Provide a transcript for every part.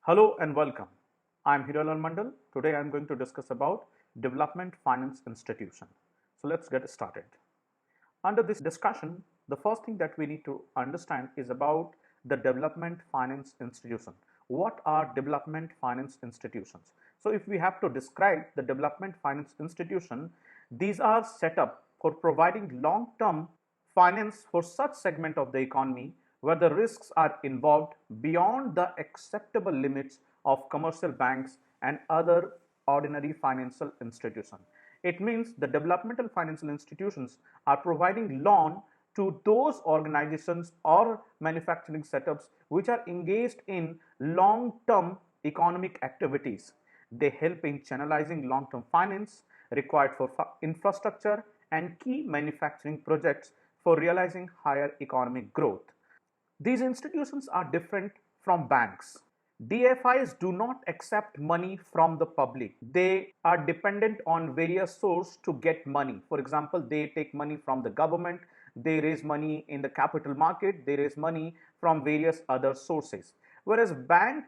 Hello and welcome. I am Hiralal Mandal. Today I am going to discuss about Development Finance Institution. So let's get started. Under this discussion, the first thing that we need to understand is about the Development Finance Institution. What are Development Finance Institutions? So if we have to describe the Development Finance Institution, these are set up for providing long-term finance for such segment of the economy where the risks are involved beyond the acceptable limits of commercial banks and other ordinary financial institutions. It means the developmental financial institutions are providing loan to those organizations or manufacturing setups which are engaged in long-term economic activities. They help in channelizing long-term finance required for infrastructure and key manufacturing projects for realizing higher economic growth. These institutions are different from banks. DFIs do not accept money from the public. They are dependent on various sources to get money. For example, they take money from the government, they raise money in the capital market, they raise money from various other sources. Whereas bank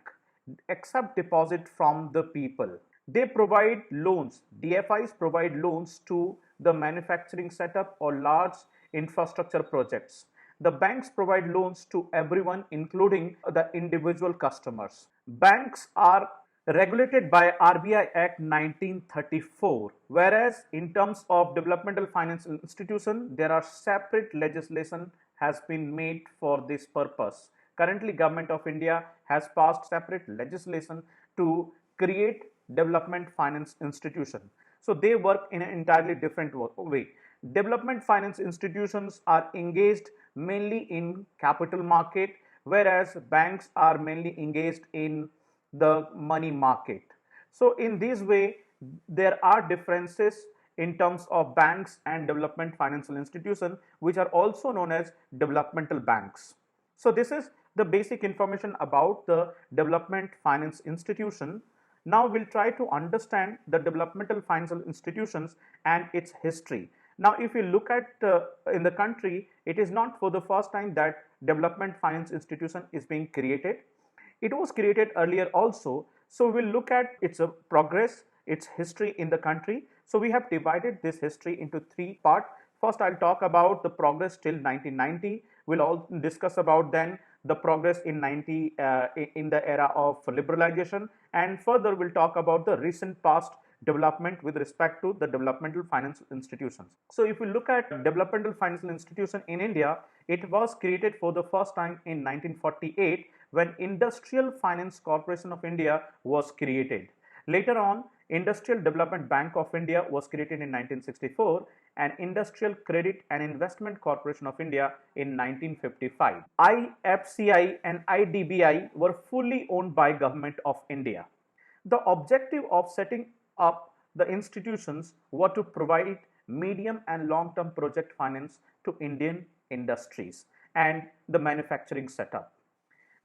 accept deposit from the people. They provide loans. DFIs provide loans to the manufacturing setup or large infrastructure projects. The banks provide loans to everyone, including the individual customers. Banks are regulated by RBI Act 1934, whereas in terms of developmental financial institution, there are separate legislation has been made for this purpose. Currently, Government of India has passed separate legislation to create development finance institution. So they work in an entirely different way. Development finance institutions are engaged mainly in capital market, whereas banks are mainly engaged in the money market. So in this way, there are differences in terms of banks and development financial institutions, which are also known as developmental banks. So this is the basic information about the development finance institution. Now we'll try to understand the developmental financial institutions and its history. Now, if you look at in the country, it is not for the first time that development finance institution is being created. It was created earlier also. So we'll look at its progress, its history in the country. So we have divided this history into three parts. First, I'll talk about the progress till 1990. We'll all discuss about then the progress in in the era of liberalization, and further we'll talk about the recent past development with respect to the developmental financial institutions. So if we look at developmental financial institution in India, it was created for the first time in 1948 when Industrial Finance Corporation of India was created. Later on, Industrial Development Bank of India was created in 1964 and Industrial Credit and Investment Corporation of India in 1955. IFCI and IDBI were fully owned by Government of India. The objective of setting up the institutions were to provide medium and long-term project finance to Indian industries and the manufacturing setup.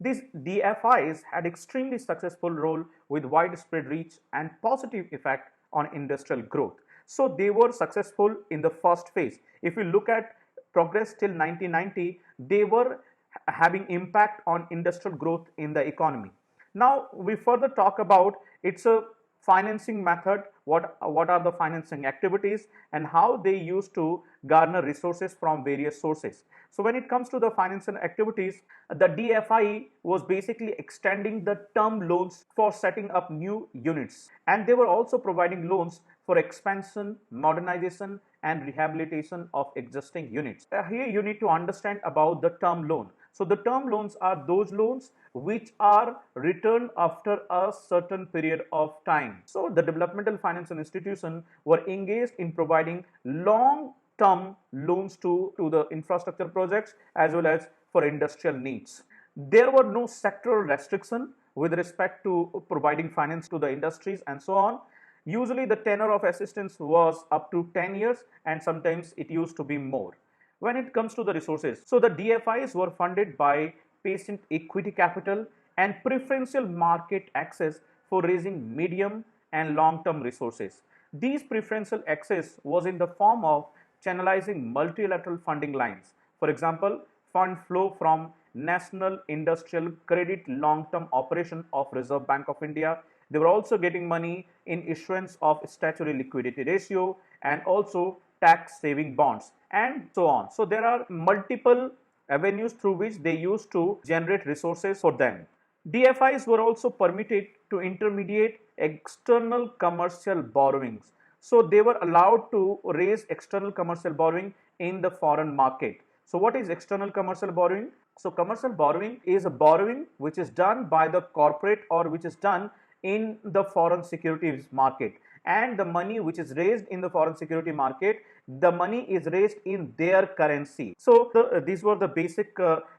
These DFIs had extremely successful role with widespread reach and positive effect on industrial growth. So they were successful in the first phase. If you look at progress till 1990, they were having impact on industrial growth in the economy. Now we further talk about its a financing method, what are the financing activities and how they used to garner resources from various sources. So when it comes to the financial activities, the DFI was basically extending the term loans for setting up new units, and they were also providing loans for expansion, modernization and rehabilitation of existing units. Here you need to understand about the term loan. So the term loans are those loans which are returned after a certain period of time. So the developmental financial institutions were engaged in providing long-term loans to the infrastructure projects as well as for industrial needs. There were no sectoral restriction with respect to providing finance to the industries and so on. Usually the tenure of assistance was up to 10 years and sometimes it used to be more. When it comes to the resources, so the DFIs were funded by patient equity capital and preferential market access for raising medium and long-term resources. These preferential access was in the form of channelizing multilateral funding lines. For example, fund flow from National Industrial Credit Long-Term Operation of Reserve Bank of India. They were also getting money in issuance of statutory liquidity ratio and also tax saving bonds and so on. So there are multiple avenues through which they used to generate resources for them. DFIs were also permitted to intermediate external commercial borrowings. So they were allowed to raise external commercial borrowing in the foreign market. So what is external commercial borrowing? So commercial borrowing is a borrowing which is done by the corporate or which is done in the foreign securities market, and the money which is raised in the foreign security market, the money is raised in their currency. So these were the basic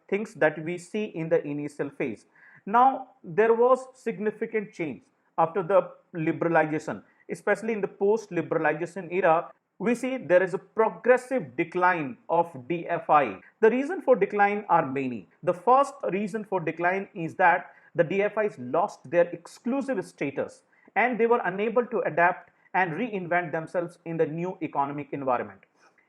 things that we see in the initial phase. Now there was significant change after the liberalization, especially in the post liberalization era. We see there is a progressive decline of DFI. The reason for decline are many. The first reason for decline is that the DFIs lost their exclusive status and they were unable to adapt and reinvent themselves in the new economic environment.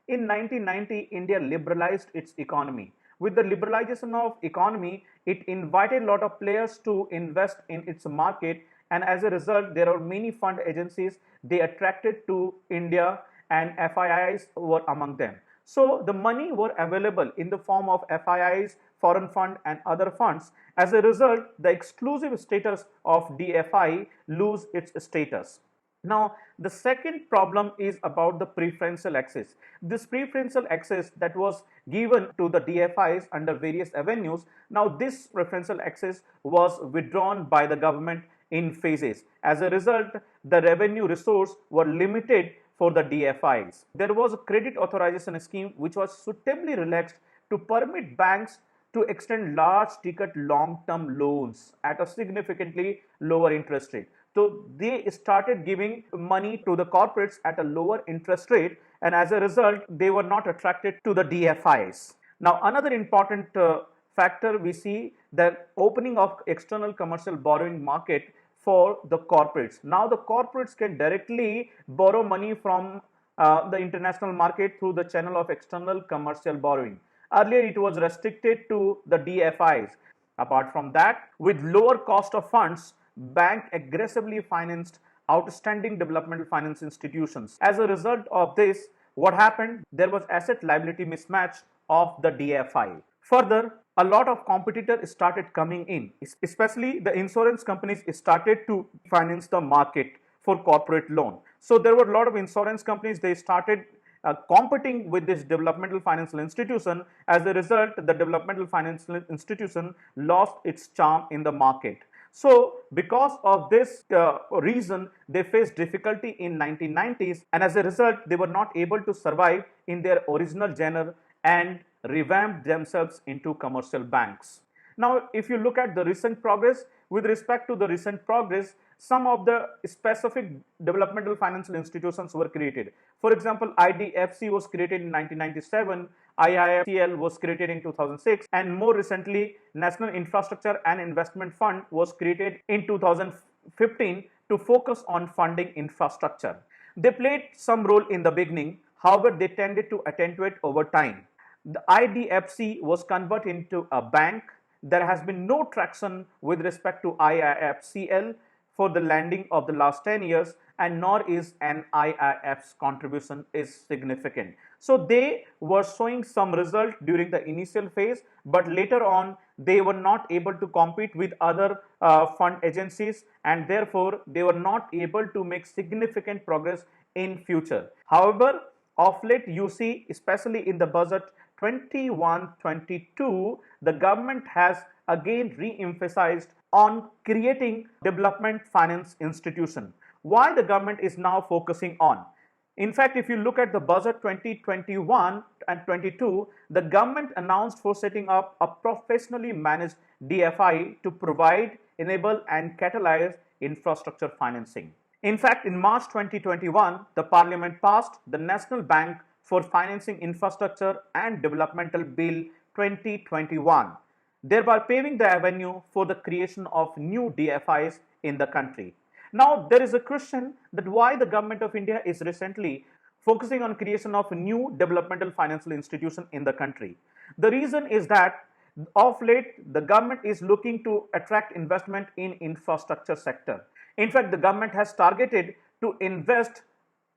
In 1990, India liberalized its economy. With the liberalization of economy, it invited a lot of players to invest in its market, and as a result, there are many fund agencies they attracted to India, and FIIs were among them. So the money were available in the form of FIIs, foreign fund and other funds. As a result, the exclusive status of DFI lose its status. Now, the second problem is about the preferential access. This preferential access that was given to the DFIs under various avenues, now this preferential access was withdrawn by the government in phases. As a result, the revenue resource were limited for the DFIs. There was a credit authorization scheme which was suitably relaxed to permit banks to extend large ticket long-term loans at a significantly lower interest rate. So they started giving money to the corporates at a lower interest rate, and as a result, they were not attracted to the DFIs. Now, another important factor we see the opening of external commercial borrowing market for the corporates. Now the corporates can directly borrow money from the international market through the channel of external commercial borrowing. Earlier it was restricted to the DFIs. Apart from that, with lower cost of funds, bank aggressively financed outstanding developmental finance institutions. As a result of this, what happened? There was asset liability mismatch of the DFI. Further, a lot of competitors started coming in, especially the insurance companies started to finance the market for corporate loan. So there were a lot of insurance companies, they started competing with this developmental financial institution. As a result, the developmental financial institution lost its charm in the market. So because of this reason, they faced difficulty in 1990s, and as a result, they were not able to survive in their original genre and revamped themselves into commercial banks. Now, if you look at the recent progress, with respect to the recent progress, some of the specific developmental financial institutions were created. For example, IDFC was created in 1997, IIFCL was created in 2006, and more recently, National Infrastructure and Investment Fund was created in 2015 to focus on funding infrastructure. They played some role in the beginning, however, they tended to attenuate over time. The IDFC was converted into a bank. There has been no traction with respect to IIFCL for the lending of the last 10 years, and nor is NIIF's contribution is significant. So they were showing some result during the initial phase, but later on they were not able to compete with other fund agencies, and therefore they were not able to make significant progress in future. However, of late you see, especially in the budget 21-22, the government has again re-emphasized on creating development finance institution. Why the government is now focusing on? In fact, if you look at the budget 2021 and 22, the government announced for setting up a professionally managed DFI to provide, enable and catalyze infrastructure financing. In fact, in March 2021, the Parliament passed the National Bank for Financing Infrastructure and Developmental Bill 2021, thereby paving the avenue for the creation of new DFIs in the country. Now, there is a question that why the government of India is recently focusing on creation of a new developmental financial institution in the country. The reason is that Of late, the government is looking to attract investment in infrastructure sector. In fact, the government has targeted to invest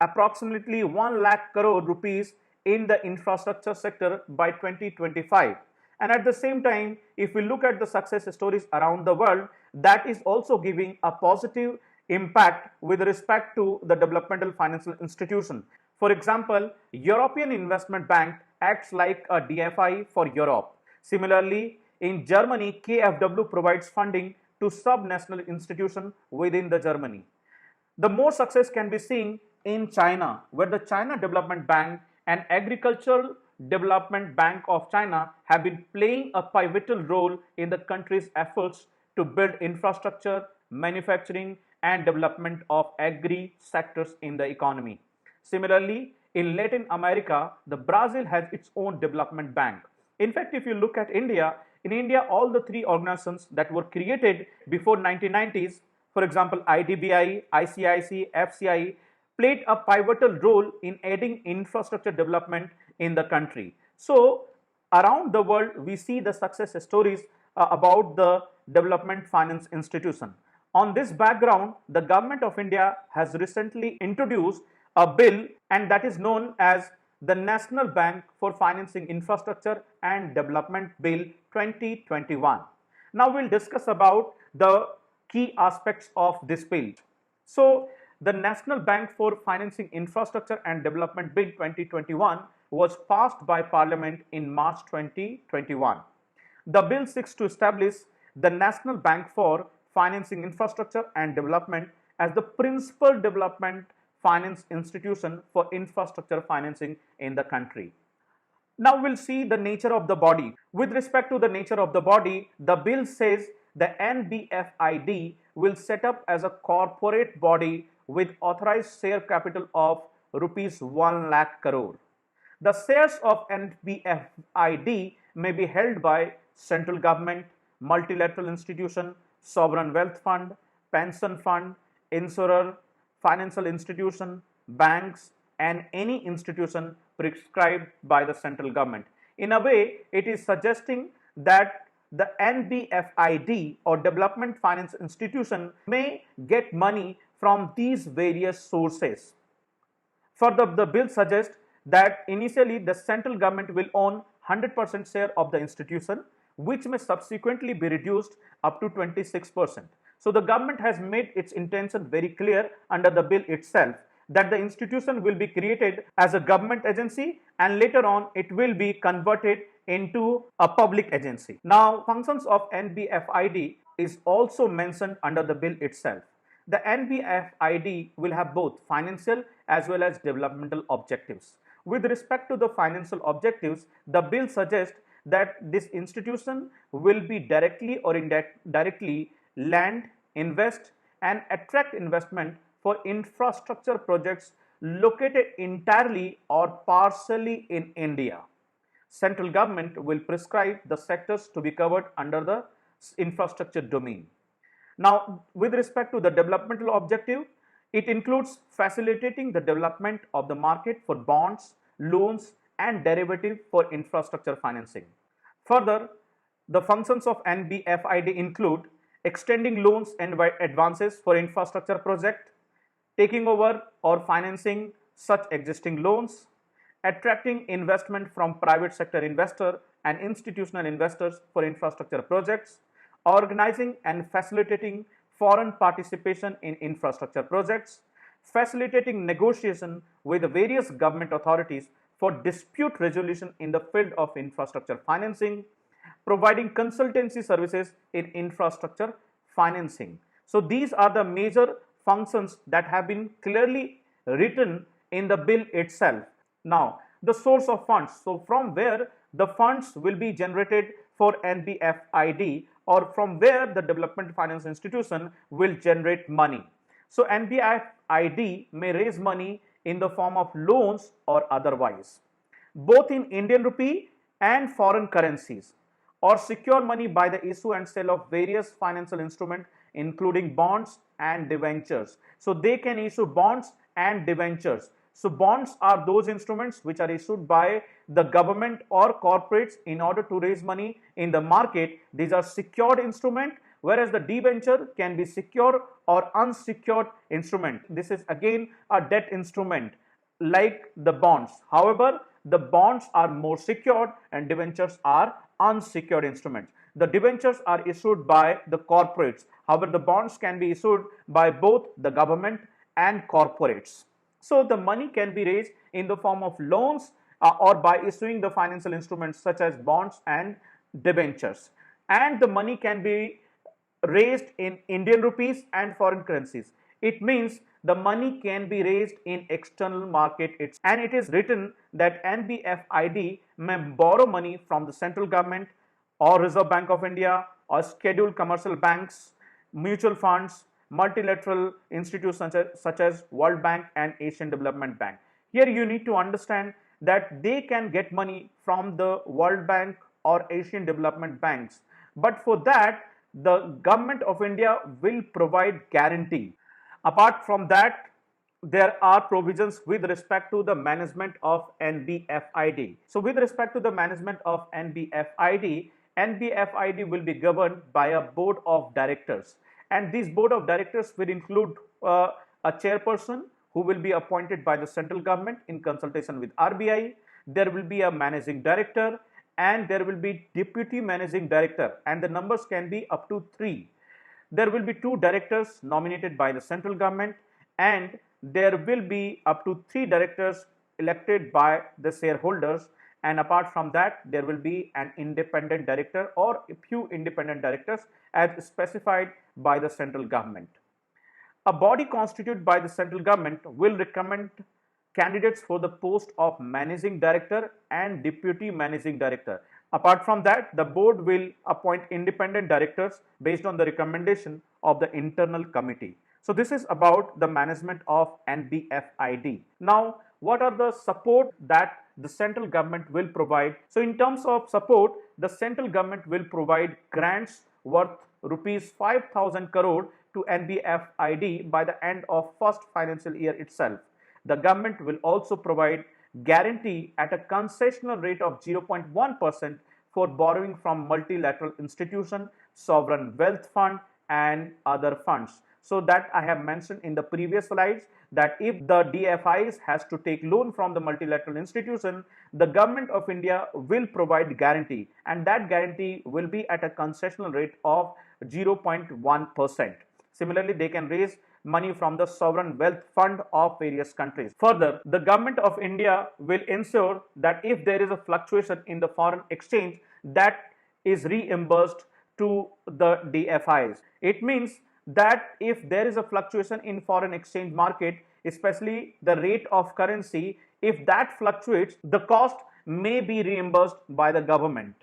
approximately 1 lakh crore rupees in the infrastructure sector by 2025. And at the same time, if we look at the success stories around the world, that is also giving a positive impact with respect to the developmental financial institution. For example, European Investment Bank acts like a DFI for Europe. Similarly, in Germany, KfW provides funding to sub-national institutions within the Germany. The more success can be seen in China, where the China Development Bank and Agricultural Development Bank of China have been playing a pivotal role in the country's efforts to build infrastructure, manufacturing, and development of agri sectors in the economy. Similarly, in Latin America, the Brazil has its own development bank. In fact, if you look at India, in India, all the three organizations that were created before 1990s, for example, IDBI, ICIC, FCI, played a pivotal role in aiding infrastructure development in the country. So, around the world, we see the success stories about the development finance institution. On this background, the government of India has recently introduced a bill, and that is known as the National Bank for Financing Infrastructure and Development Bill 2021. Now we'll discuss about the key aspects of this bill. So the National Bank for Financing Infrastructure and Development Bill 2021 was passed by Parliament in March 2021. The bill seeks to establish the National Bank for Financing Infrastructure and Development as the principal development finance institution for infrastructure financing in the country. Now we'll see the nature of the body. With respect to the nature of the body, the bill says the NBFID will set up as a corporate body with authorized share capital of rupees 1 lakh crore. The shares of NBFID may be held by central government, multilateral institution, sovereign wealth fund, pension fund, insurer, financial institution, banks, and any institution prescribed by the central government. In a way, it is suggesting that the NBFID or development finance institution may get money from these various sources. Further, the bill suggests that initially the central government will own 100% share of the institution, which may subsequently be reduced up to 26%. So the government has made its intention very clear under the bill itself that the institution will be created as a government agency and later on it will be converted into a public agency. Now, functions of NBFID is also mentioned under the bill itself. The NBFID will have both financial as well as developmental objectives. With respect to the financial objectives, the bill suggests that this institution will be directly or indirectly lend, invest, and attract investment for infrastructure projects located entirely or partially in India. Central government will prescribe the sectors to be covered under the infrastructure domain. Now, with respect to the developmental objective, it includes facilitating the development of the market for bonds, loans, and derivative for infrastructure financing. Further, the functions of NBFID include extending loans and advances for infrastructure project, taking over or financing such existing loans, attracting investment from private sector investor and institutional investors for infrastructure projects, organizing and facilitating foreign participation in infrastructure projects, facilitating negotiation with the various government authorities for dispute resolution in the field of infrastructure financing, providing consultancy services in infrastructure financing. So these are the major functions that have been clearly written in the bill itself. Now, the source of funds. So from where the funds will be generated for NBFID or from where the development finance institution will generate money. So NBFID may raise money in the form of loans or otherwise, both in Indian rupee and foreign currencies, or secure money by the issue and sale of various financial instruments including bonds and debentures. So they can issue bonds and debentures. So bonds are those instruments which are issued by the government or corporates, in order to raise money in the market, these are secured instrument, whereas the debenture can be secure or unsecured instrument. This is again a debt instrument like the bonds. However, the bonds are more secured and debentures are unsecured instruments. The debentures are issued by the corporates. However, the bonds can be issued by both the government and corporates. So the money can be raised in the form of loans or by issuing the financial instruments such as bonds and debentures. And the money can be raised in Indian rupees and foreign currencies. It means the money can be raised in external market, and it is written that NBFID may borrow money from the central government or Reserve Bank of India or scheduled commercial banks, mutual funds, multilateral institutions such as World Bank and Asian Development Bank. Here you need to understand that they can get money from the World Bank or Asian Development Banks, but for that the government of India will provide guarantee. Apart from that, there are provisions with respect to the management of NBFID. So with respect to the management of NBFID, NBFID will be governed by a board of directors, and this board of directors will include a chairperson who will be appointed by the central government in consultation with RBI. There will be a managing director and there will be deputy managing director, and the numbers can be up to 3. There will be 2 directors nominated by the central government, and there will be up to 3 directors elected by the shareholders, and apart from that there will be an independent director or a few independent directors as specified by the central government. A body constituted by the central government will recommend candidates for the post of managing director and deputy managing director. Apart from that, the board will appoint independent directors based on the recommendation of the internal committee. So this is about the management of NBFID. Now, what are the support that the central government will provide? So in terms of support, the central government will provide grants worth rupees 5,000 crore to NBFID by the end of first financial year itself. The government will also provide guarantee at a concessional rate of 0.1% for borrowing from multilateral institution, sovereign wealth fund and other funds. So that I have mentioned in the previous slides, that if the DFIs has to take loan from the multilateral institution, the government of India will provide guarantee, and that guarantee will be at a concessional rate of 0.1%. Similarly, they can raise money from the sovereign wealth fund of various countries. Further, the government of India will ensure that if there is a fluctuation in the foreign exchange, that is reimbursed to the DFIs. It means that if there is a fluctuation in foreign exchange market, especially the rate of currency, if that fluctuates, the cost may be reimbursed by the government.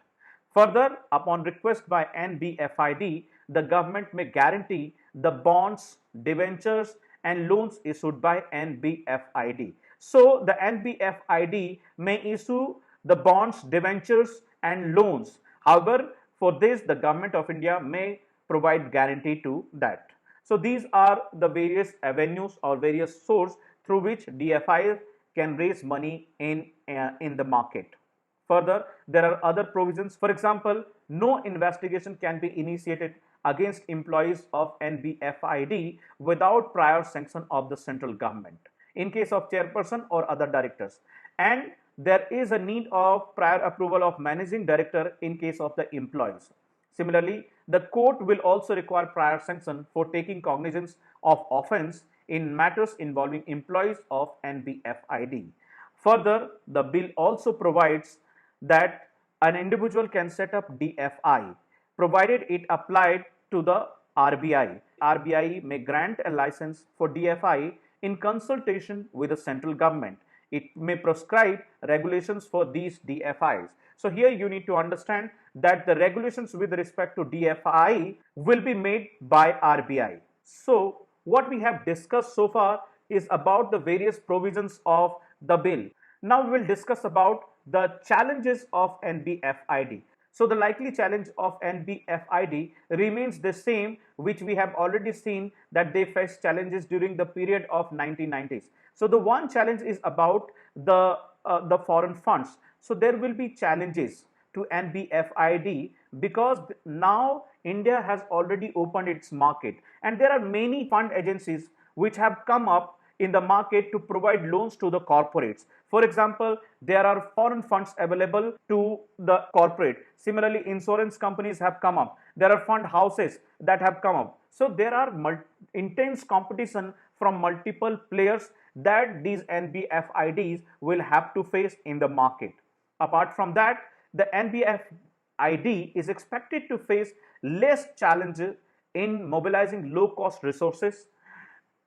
Further, upon request by NBFID, the government may guarantee the bonds, debentures and loans issued by NBFID. So the NBFID may issue the bonds, debentures and loans. However, for this the government of India may provide guarantee to that. So these are the various avenues or various sources through which DFI can raise money in the market. Further, there are other provisions. For example, no investigation can be initiated against employees of NBFID without prior sanction of the central government in case of chairperson or other directors, and there is a need of prior approval of managing director in case of the employees. Similarly, the court will also require prior sanction for taking cognizance of offence in matters involving employees of NBFID. Further, the bill also provides that an individual can set up DFI provided it applied to the RBI. RBI may grant a license for DFI in consultation with the central government. It may prescribe regulations for these DFIs. So here you need to understand that the regulations with respect to DFI will be made by RBI. So what we have discussed so far is about the various provisions of the bill. Now we will discuss about the challenges of NBFID. So the likely challenge of NBFID remains the same, which we have already seen that they faced challenges during the period of 1990s. So the one challenge is about the foreign funds. So there will be challenges to NBFID because now India has already opened its market, and there are many fund agencies which have come up in the market to provide loans to the corporates. For example, there are foreign funds available to the corporate. Similarly, insurance companies have come up. There are fund houses that have come up. So there are intense competition from multiple players that these NBFIDs will have to face in the market. Apart from that, the NBFID is expected to face less challenges in mobilizing low-cost resources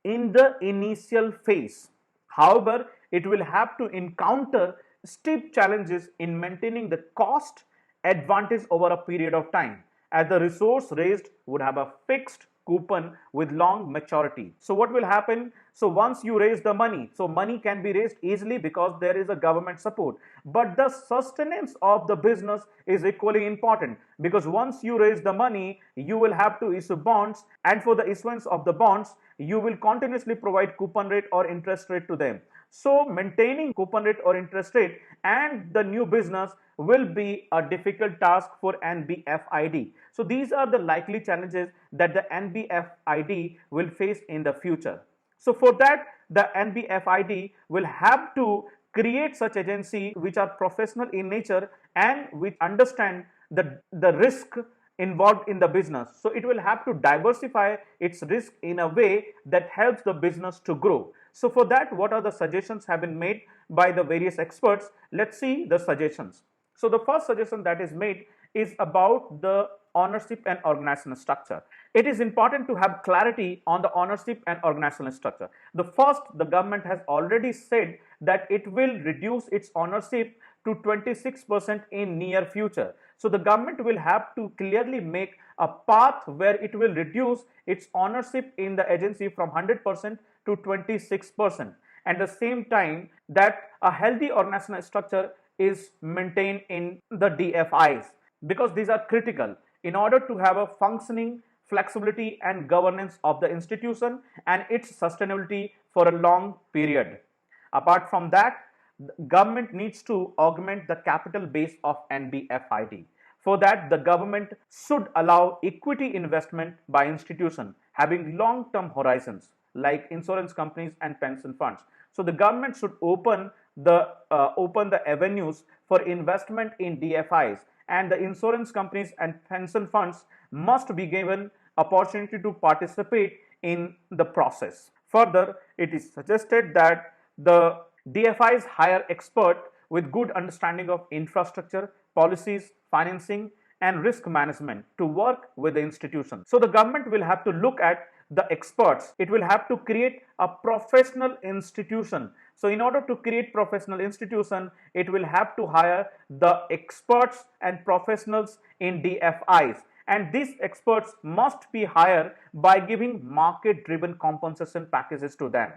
in the initial phase. However, it will have to encounter steep challenges in maintaining the cost advantage over a period of time, as the resource raised would have a fixed coupon with long maturity. So what will happen? So once you raise the money, so money can be raised easily because there is a government support. But the sustenance of the business is equally important, because once you raise the money, you will have to issue bonds, and for the issuance of the bonds, you will continuously provide coupon rate or interest rate to them. So maintaining coupon rate or interest rate and the new business will be a difficult task for NBFID. So these are the likely challenges that the NBFID will face in the future. So for that, the NBFID will have to create such agency which are professional in nature and which understand the risk involved in the business. So it will have to diversify its risk in a way that helps the business to grow. So for that, what are the suggestions have been made by the various experts? Let's see the suggestions. So the first suggestion that is made is about the ownership and organizational structure. It is important to have clarity on the ownership and organizational structure. The first, the government has already said that it will reduce its ownership to 26% in near future. So the government will have to clearly make a path where it will reduce its ownership in the agency from 100% to 26%. At the same time, that a healthy organizational structure is maintained in the DFIs, because these are critical in order to have a functioning flexibility and governance of the institution and its sustainability for a long period. Apart from that, the government needs to augment the capital base of NBFID. For that, the government should allow equity investment by institutions having long-term horizons like insurance companies and pension funds. So the government should open the avenues for investment in DFIs, and the insurance companies and pension funds must be given opportunity to participate in the process. Further, it is suggested that the DFIs hire experts with good understanding of infrastructure, policies, financing, and risk management to work with the institution. So the government will have to look at the experts. It will have to create a professional institution. So in order to create professional institution, it will have to hire the experts and professionals in DFIs. And these experts must be hired by giving market-driven compensation packages to them.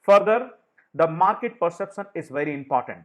Further, the market perception is very important.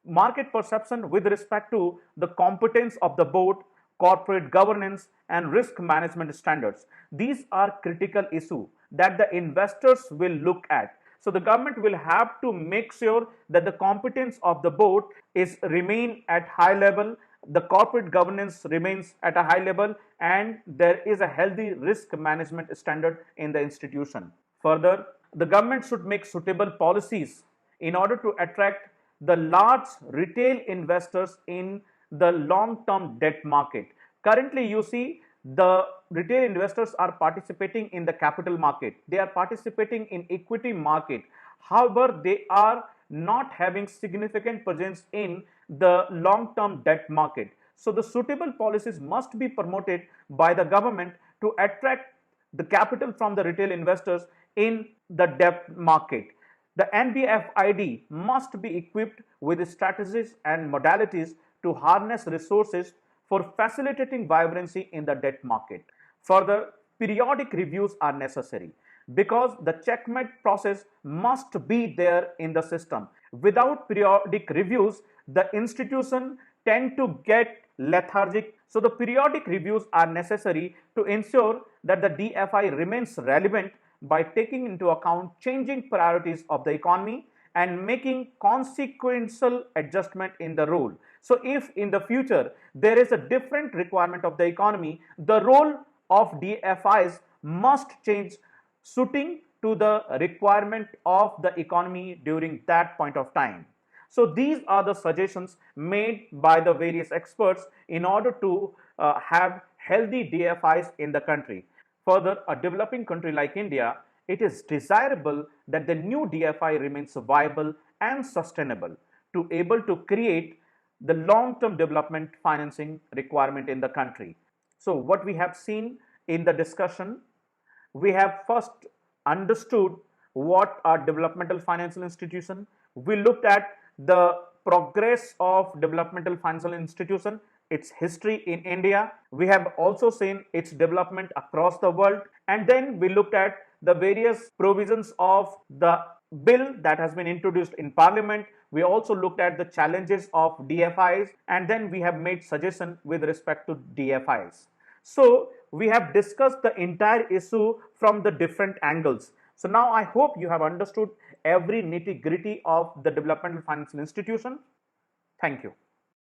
Market perception with respect to the competence of the board, corporate governance, and risk management standards. These are critical issues that the investors will look at. So the government will have to make sure that the competence of the board is remain at high level, the corporate governance remains at a high level, and there is a healthy risk management standard in the institution. Further, the government should make suitable policies in order to attract the large retail investors in the long-term debt market. Currently, you see the retail investors are participating in the capital market. They are participating in equity market. However, they are not having significant presence in the long-term debt market. So the suitable policies must be promoted by the government to attract the capital from the retail investors in the debt market. The NBFID must be equipped with strategies and modalities to harness resources for facilitating vibrancy in the debt market. Further, periodic reviews are necessary because the checkmate process must be there in the system. Without periodic reviews, the institution tend to get lethargic. So the periodic reviews are necessary to ensure that the DFI remains relevant by taking into account changing priorities of the economy and making consequential adjustment in the role. So if in the future there is a different requirement of the economy, the role of DFIs must change, suiting to the requirement of the economy during that point of time. So these are the suggestions made by the various experts in order to have healthy DFIs in the country. Further, a developing country like India, it is desirable that the new DFI remains viable and sustainable to able to create the long-term development financing requirement in the country. So what we have seen in the discussion, we have first understood what are developmental financial institution. We looked at the progress of developmental financial institution, its history in India. We have also seen its development across the world, and then we looked at the various provisions of the bill that has been introduced in Parliament. We also looked at the challenges of DFIs, and then we have made suggestion with respect to DFIs. So we have discussed the entire issue from the different angles. So now I hope you have understood every nitty-gritty of the developmental financial institution. Thank you.